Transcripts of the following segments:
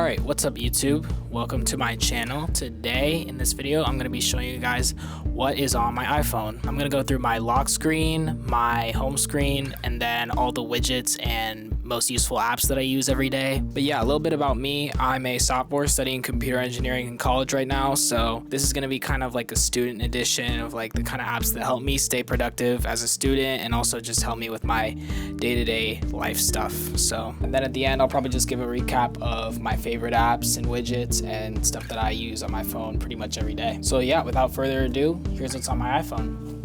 Alright, what's up YouTube? Welcome to my channel. Today in this video I'm going to be showing you guys what is on my iPhone. I'm going to go through my lock screen, my home screen, and then all the widgets and most useful apps that I use every day. But yeah, a little bit about me. I'm a sophomore studying computer engineering in college right now, so this is going to be kind of like a student edition of like the kind of apps that help me stay productive as a student and also just help me with my day-to-day life stuff. So, and then at the end I'll probably just give a recap of my favorite apps and widgets and stuff that I use on my phone pretty much every day. So yeah, without further ado, here's what's on my iPhone.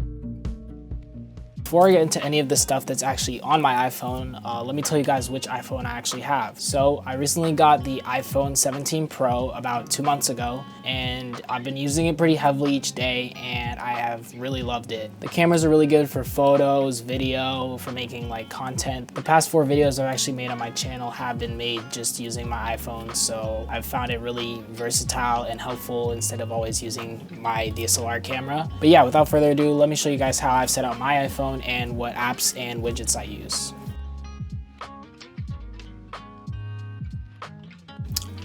Before I get into any of the stuff that's actually on my iPhone, let me tell you guys which iPhone I actually have. So I recently got the iPhone 17 Pro about 2 months ago, and I've been using it pretty heavily each day, and I have really loved it. The cameras are really good for photos, video, for making like content. The past 4 videos I've actually made on my channel have been made just using my iPhone, so I've found it really versatile and helpful instead of always using my DSLR camera. But yeah, without further ado, let me show you guys how I've set up my iPhone and what apps and widgets I use.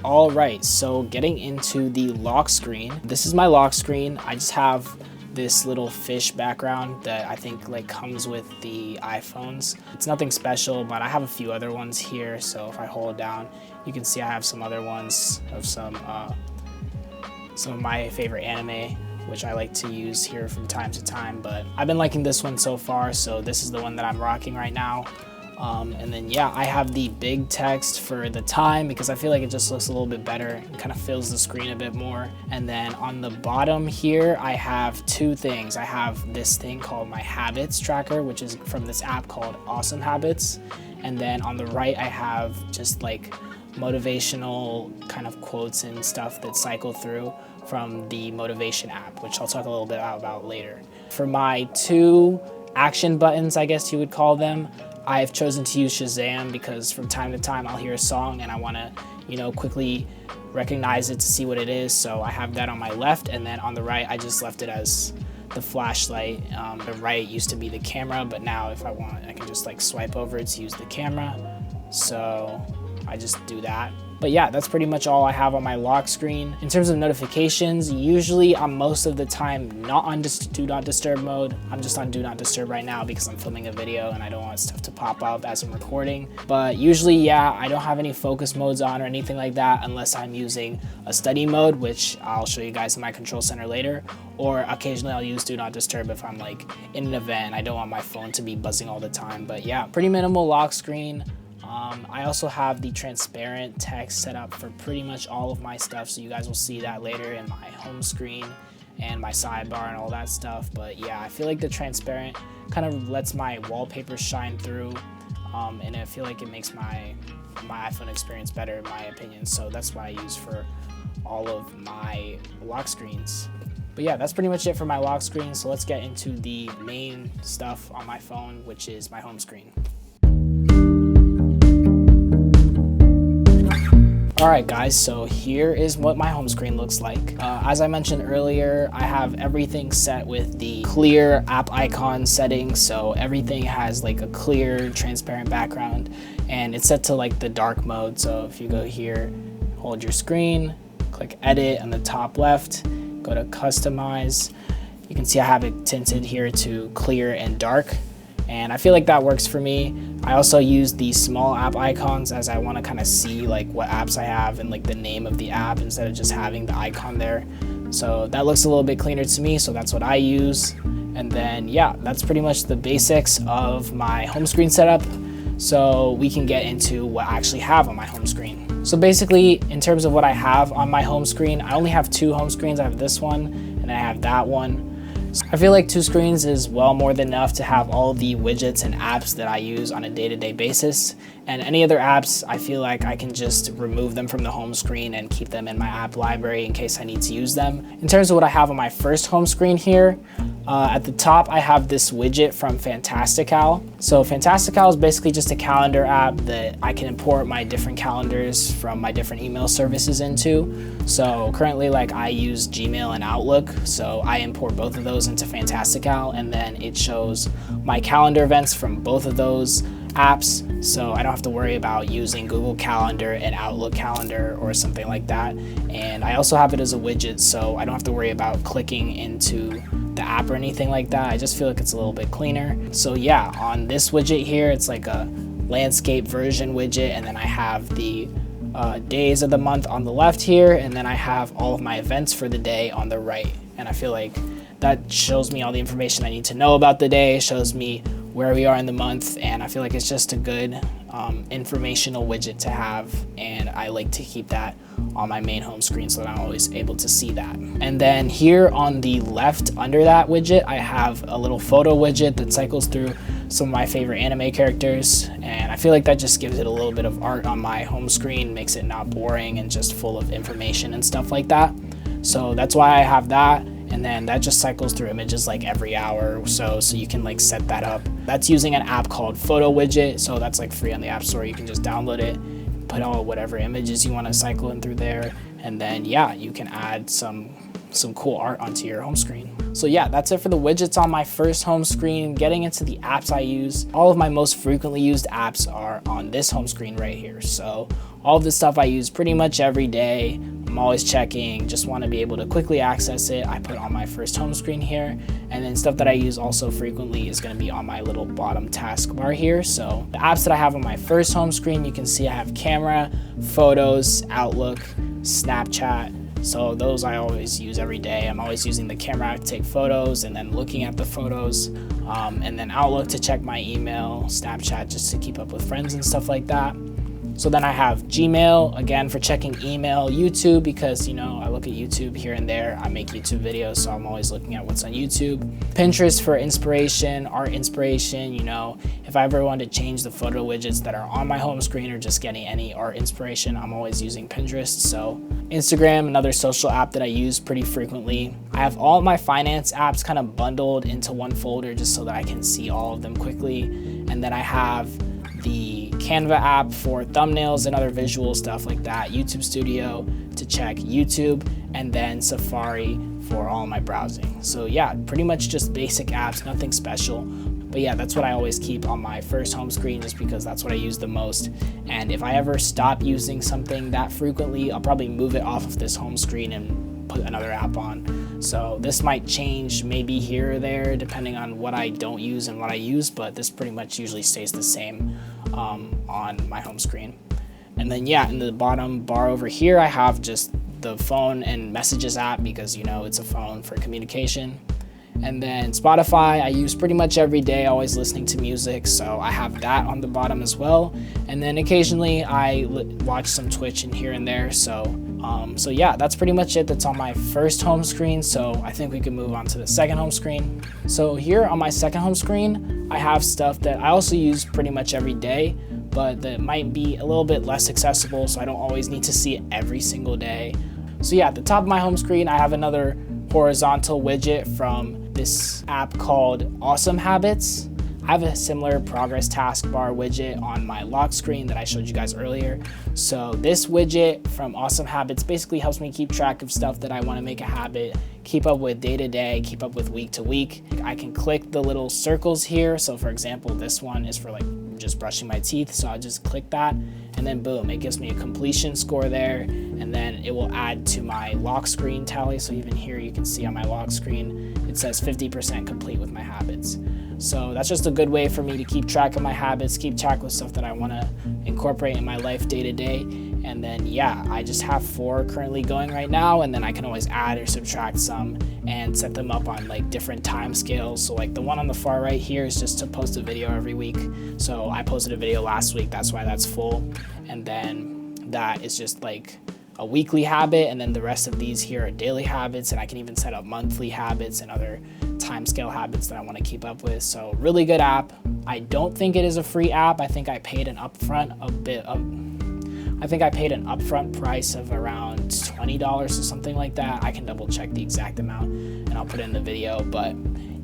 Alright, so getting into the lock screen. This is my lock screen. I just have this little fish background that I think like comes with the iPhones. It's nothing special, but I have a few other ones here. So if I hold down, you can see I have some other ones of some of my favorite anime, which I like to use here from time to time, but I've been liking this one so far, so this is the one that I'm rocking right now. And then yeah, I have the big text for the time because I feel like it just looks a little bit better and kind of fills the screen a bit more. And then on the bottom here, I have 2 things. I have this thing called my habits tracker, which is from this app called Awesome Habits. And then on the right, I have just like motivational kind of quotes and stuff that cycle through from the motivation app, which I'll talk a little bit about later. For my 2 action buttons, I guess you would call them, I've chosen to use Shazam because from time to time I'll hear a song and I want to, you know, quickly recognize it to see what it is. So I have that on my left, and then on the right I just left it as the flashlight. The right used to be the camera, but now if I want, I can just like swipe over it to use the camera. So I just do that. But yeah, that's pretty much all I have on my lock screen. In terms of notifications, usually I'm most of the time not on do not disturb mode. I'm just on do not disturb right now because I'm filming a video and I don't want stuff to pop up as I'm recording. But usually, yeah, I don't have any focus modes on or anything like that unless I'm using a study mode, which I'll show you guys in my control center later. Or occasionally I'll use do not disturb if I'm like in an event and I don't want my phone to be buzzing all the time. But yeah, pretty minimal lock screen. I also have the transparent text set up for pretty much all of my stuff, so you guys will see that later in my home screen and my sidebar and all that stuff. But yeah, I feel like the transparent kind of lets my wallpaper shine through, and I feel like it makes my iPhone experience better in my opinion. So that's what I use for all of my lock screens. But yeah, that's pretty much it for my lock screen. So let's get into the main stuff on my phone, which is my home screen. Alright guys, so here is what my home screen looks like. As I mentioned earlier, I have everything set with the clear app icon settings, so everything has like a clear, transparent background, and it's set to like the dark mode. So if you go here, hold your screen, click edit on the top left, go to customize, you can see I have it tinted here to clear and dark. And I feel like that works for me. I also use the small app icons as I want to kind of see like what apps I have and like the name of the app instead of just having the icon there. So that looks a little bit cleaner to me, so that's what I use. And then yeah, that's pretty much the basics of my home screen setup. So we can get into what I actually have on my home screen. So basically, in terms of what I have on my home screen, I only have 2 home screens. I have this one and I have that one. I feel like 2 screens is well more than enough to have all the widgets and apps that I use on a day-to-day basis. And any other apps, I feel like I can just remove them from the home screen and keep them in my app library in case I need to use them. In terms of what I have on my first home screen here, at the top I have this widget from Fantastical. So Fantastical is basically just a calendar app that I can import my different calendars from my different email services into. So currently like I use Gmail and Outlook, so I import both of those into Fantastical, and then it shows my calendar events from both of those apps, so I don't have to worry about using Google Calendar and Outlook Calendar or something like that. And I also have it as a widget, so I don't have to worry about clicking into the app or anything like that. I just feel like it's a little bit cleaner. So yeah, on this widget here, it's like a landscape version widget, and then I have the days of the month on the left here, and then I have all of my events for the day on the right. And I feel like that shows me all the information I need to know about the day, shows me where we are in the month, and I feel like it's just a good informational widget to have, and I like to keep that on my main home screen so that I'm always able to see that. And then here on the left under that widget, I have a little photo widget that cycles through some of my favorite anime characters, and I feel like that just gives it a little bit of art on my home screen, makes it not boring and just full of information and stuff like that. So that's why I have that. And then that just cycles through images like every hour or so you can like set that up. That's using an app called Photo Widget, so that's like free on the App Store. You can just download it, put all whatever images you want to cycle in through there, and then yeah, you can add some cool art onto your home screen. So yeah, that's it for the widgets on my first home screen. Getting into the apps I use, all of my most frequently used apps are on this home screen right here. So all of this stuff I use pretty much every day. I'm always checking, just want to be able to quickly access it. I put on my first home screen here, and then stuff that I use also frequently is going to be on my little bottom taskbar here. So the apps that I have on my first home screen, you can see I have camera, photos, Outlook, Snapchat. So those I always use every day. I'm always using the camera to take photos and then looking at the photos, and then Outlook to check my email, Snapchat just to keep up with friends and stuff like that. So then I have Gmail, again, for checking email, YouTube, because, you know, I look at YouTube here and there. I make YouTube videos, so I'm always looking at what's on YouTube. Pinterest for inspiration, art inspiration, you know, if I ever want to change the photo widgets that are on my home screen or just getting any art inspiration, I'm always using Pinterest. So Instagram, another social app that I use pretty frequently. I have all of my finance apps kind of bundled into one folder just so that I can see all of them quickly. And then I have the Canva app for thumbnails and other visual stuff like that, YouTube Studio to check YouTube, and then Safari for all my browsing. So yeah, pretty much just basic apps, nothing special. But yeah, that's what I always keep on my first home screen just because that's what I use the most. And if I ever stop using something that frequently, I'll probably move it off of this home screen and put another app on. So this might change maybe here or there depending on what I don't use and what I use, but this pretty much usually stays the same on my home screen. And then yeah, in the bottom bar over here, I have just the phone and messages app because, you know, it's a phone for communication. And then Spotify, I use pretty much every day, always listening to music, so I have that on the bottom as well. And then occasionally I watch some Twitch and here and there, so yeah, that's pretty much it. That's on my first home screen, so I think we can move on to the second home screen. So here on my second home screen, I have stuff that I also use pretty much every day, but that might be a little bit less accessible, so I don't always need to see it every single day. So yeah, at the top of my home screen, I have another horizontal widget from this app called Awesome Habits. I have a similar progress taskbar widget on my lock screen that I showed you guys earlier. So this widget from Awesome Habits basically helps me keep track of stuff that I want to make a habit, keep up with day to day, keep up with week to week. I can click the little circles here. So for example, this one is for like just brushing my teeth. So I'll just click that and then boom, it gives me a completion score there. And then it will add to my lock screen tally. So even here you can see on my lock screen, it says 50% complete with my habits. So that's just a good way for me to keep track of my habits, keep track with stuff that I want to incorporate in my life day to day. And then yeah, I just have 4 currently going right now, and then I can always add or subtract some and set them up on like different time scales. So like the one on the far right here is just to post a video every week. So I posted a video last week, that's why that's full. And then that is just like a weekly habit, and then the rest of these here are daily habits, and I can even set up monthly habits and other timescale habits that I want to keep up with. So really good app. I don't think it is a free app. I think I paid an upfront price of around $20 or something like that. I can double check the exact amount and I'll put it in the video, but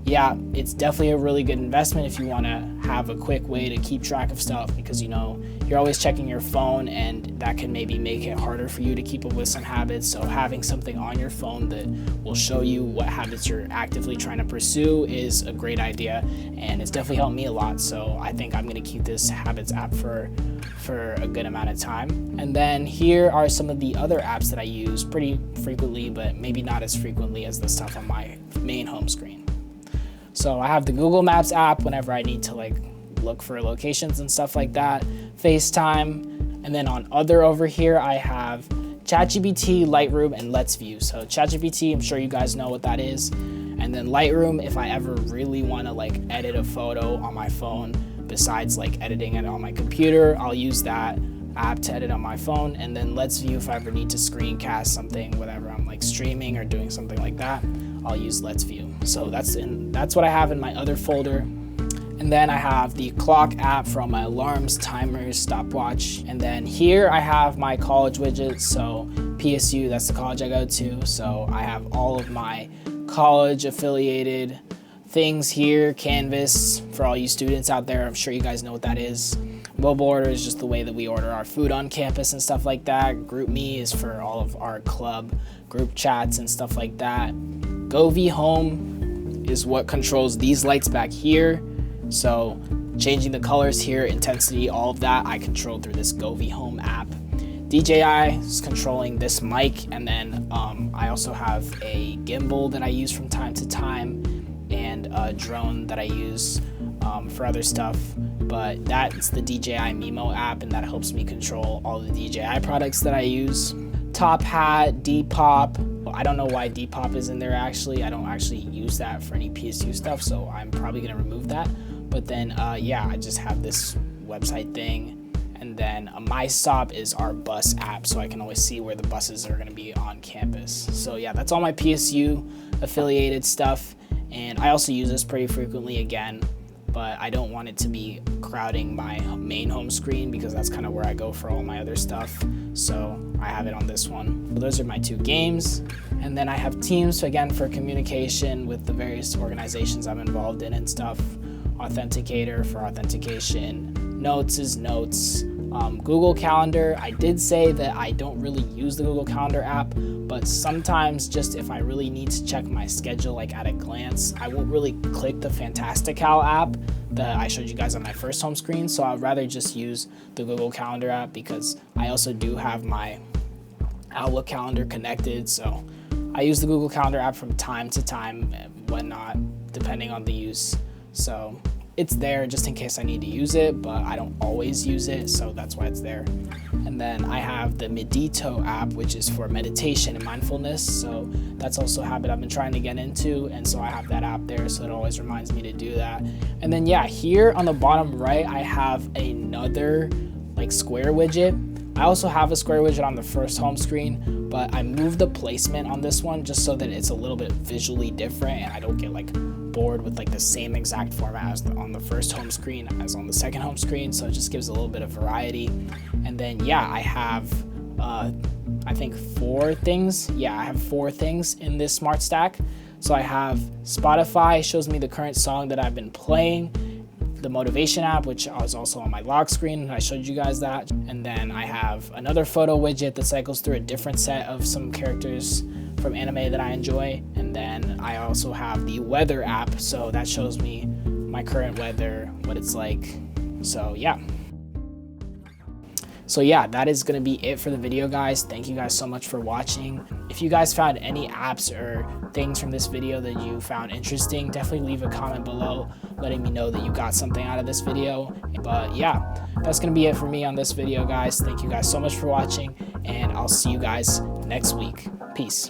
yeah, it's definitely a really good investment if you want to have a quick way to keep track of stuff, because you know you're always checking your phone and that can maybe make it harder for you to keep up with some habits. So having something on your phone that will show you what habits you're actively trying to pursue is a great idea, and it's definitely helped me a lot. So I think I'm going to keep this habits app for a good amount of time. And then here are some of the other apps that I use pretty frequently, but maybe not as frequently as the stuff on my main home screen. So I have the Google Maps app whenever I need to like look for locations and stuff like that, FaceTime, and then on other over here I have ChatGPT, Lightroom, and Let's View. So ChatGPT, I'm sure you guys know what that is, and then Lightroom if I ever really want to like edit a photo on my phone besides like editing it on my computer, I'll use that app to edit on my phone. And then Let's View if I ever need to screencast something, whatever I'm like streaming or doing something like that, I'll use Let's View. So that's what I have in my other folder. And then I have the clock app for all my alarms, timers, stopwatch. And then here I have my college widgets. So PSU, that's the college I go to. So I have all of my college affiliated things here. Canvas for all you students out there, I'm sure you guys know what that is. Mobile order is just the way that we order our food on campus and stuff like that. GroupMe is for all of our club group chats and stuff like that. Govee Home is what controls these lights back here. So changing the colors here, intensity, all of that I control through this Govee Home app. DJI is controlling this mic, and then I also have a gimbal that I use from time to time, and a drone that I use for other stuff. But that's the DJI Mimo app, and that helps me control all the DJI products that I use. Top Hat, Depop. I don't know why Depop is in there actually. I don't actually use that for any PSU stuff, so I'm probably gonna remove that. But then yeah, I just have this website thing. And then My Stop is our bus app, so I can always see where the buses are gonna be on campus. So yeah, that's all my PSU affiliated stuff. And I also use this pretty frequently again, but I don't want it to be crowding my main home screen because that's kind of where I go for all my other stuff. So I have it on this one. So those are my two games. And then I have Teams, again, for communication with the various organizations I'm involved in and stuff. Authenticator for authentication. Notes is Notes. Google Calendar, I did say that I don't really use the Google Calendar app, but sometimes just if I really need to check my schedule like at a glance, I won't really click the Fantastical app that I showed you guys on my first home screen. So I'd rather just use the Google Calendar app because I also do have my Outlook calendar connected. So I use the Google Calendar app from time to time and whatnot, depending on the use. So it's there just in case I need to use it, but I don't always use it, so that's why it's there. And then I have the Medito app, which is for meditation and mindfulness. So that's also a habit I've been trying to get into, and so I have that app there, so it always reminds me to do that. And then yeah, here on the bottom right, I have another like square widget. I also have a square widget on the first home screen, but I moved the placement on this one just so that it's a little bit visually different and I don't get like bored with like the same exact format as on the first home screen as on the second home screen. So it just gives a little bit of variety. And then yeah, I have I think 4 things. Yeah, I have 4 things in this smart stack. So I have Spotify, shows me the current song that I've been playing. The motivation app, which was also on my lock screen, I showed you guys that. And then I have another photo widget that cycles through a different set of some characters from anime that I enjoy. And then I also have the weather app, so that shows me my current weather, what it's like. So yeah. So yeah, that is gonna be it for the video, guys. Thank you guys so much for watching. If you guys found any apps or things from this video that you found interesting, definitely leave a comment below letting me know that you got something out of this video. But yeah, that's gonna be it for me on this video, guys. Thank you guys so much for watching, and I'll see you guys next week. Peace.